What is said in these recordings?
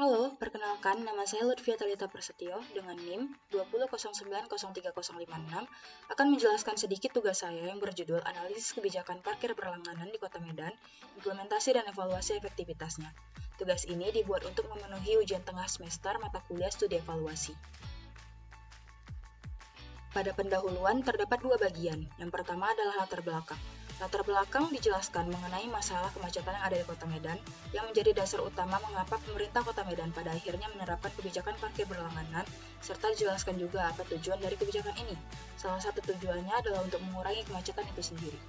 Halo, perkenalkan nama saya Lutfia Talita Prasetyo dengan NIM 200903056 akan menjelaskan sedikit tugas saya yang berjudul Analisis Kebijakan Parkir Berlangganan di Kota Medan, Implementasi dan Evaluasi Efektivitasnya. Tugas ini dibuat untuk memenuhi ujian tengah semester mata kuliah studi evaluasi. Pada pendahuluan terdapat dua bagian. Yang pertama adalah latar belakang. Latar belakang dijelaskan mengenai masalah kemacetan yang ada di Kota Medan, yang menjadi dasar utama mengapa pemerintah Kota Medan pada akhirnya menerapkan kebijakan parkir berlangganan, serta dijelaskan juga apa tujuan dari kebijakan ini. Salah satu tujuannya adalah untuk mengurangi kemacetan itu sendiri.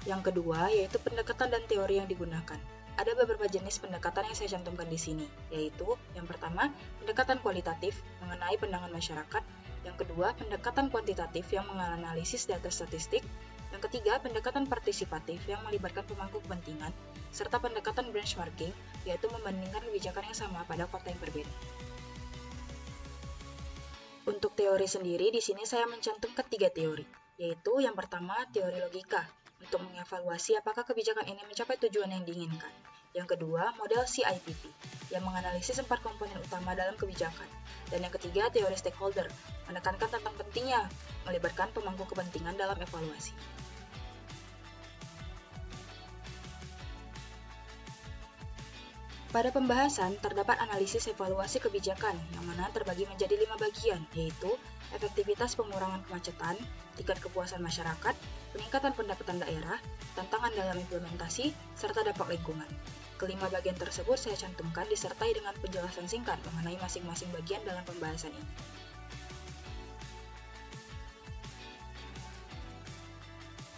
Yang kedua, yaitu pendekatan dan teori yang digunakan. Ada beberapa jenis pendekatan yang saya cantumkan di sini, yaitu yang pertama, pendekatan kualitatif mengenai pandangan masyarakat, yang kedua, pendekatan kuantitatif yang menganalisis data statistik, yang ketiga, pendekatan partisipatif yang melibatkan pemangku kepentingan, serta pendekatan benchmarking, yaitu membandingkan kebijakan yang sama pada kota yang berbeda. Untuk teori sendiri, di sini saya mencantumkan 3 teori, yaitu yang pertama, teori logika, untuk mengevaluasi apakah kebijakan ini mencapai tujuan yang diinginkan. Yang kedua, model CIPP, yang menganalisis 4 komponen utama dalam kebijakan. Dan yang ketiga, teori stakeholder, menekankan tentang pentingnya melibatkan pemangku kepentingan dalam evaluasi. Pada pembahasan, terdapat analisis evaluasi kebijakan, yang mana terbagi menjadi 5 bagian, yaitu efektivitas pengurangan kemacetan, tingkat kepuasan masyarakat, peningkatan pendapatan daerah, tantangan dalam implementasi, serta dampak lingkungan. Kelima bagian tersebut saya cantumkan disertai dengan penjelasan singkat mengenai masing-masing bagian dalam pembahasan ini.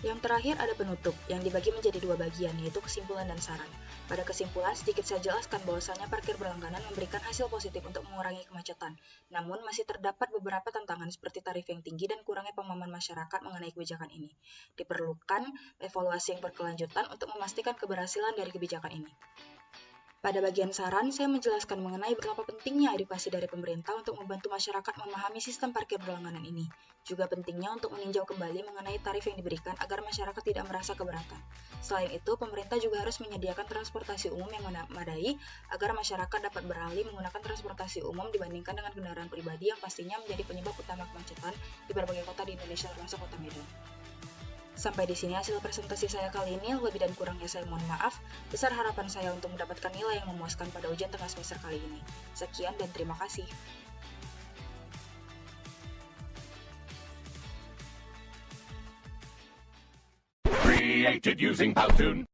Yang terakhir ada penutup, yang dibagi menjadi 2 bagian, yaitu kesimpulan dan saran. Pada kesimpulan, sedikit saya jelaskan bahwasanya parkir berlangganan memberikan hasil positif untuk mengurangi kemacetan. Namun, masih terdapat beberapa tantangan seperti tarif yang tinggi dan kurangnya pemahaman masyarakat mengenai kebijakan ini. Diperlukan evaluasi yang berkelanjutan untuk memastikan keberhasilan dari kebijakan ini. Pada bagian saran, saya menjelaskan mengenai betapa pentingnya edukasi dari pemerintah untuk membantu masyarakat memahami sistem parkir berlangganan ini. Juga pentingnya untuk meninjau kembali mengenai tarif yang diberikan agar masyarakat tidak merasa keberatan. Selain itu, pemerintah juga harus menyediakan transportasi umum yang memadai agar masyarakat dapat beralih menggunakan transportasi umum dibandingkan dengan kendaraan pribadi yang pastinya menjadi penyebab utama kemacetan di berbagai kota di Indonesia termasuk Kota Medan. Sampai di sini hasil presentasi saya kali ini, lebih dan kurangnya saya mohon maaf. Besar harapan saya untuk mendapatkan nilai yang memuaskan pada ujian tengah semester kali ini. Sekian dan terima kasih. Created using Powtoon.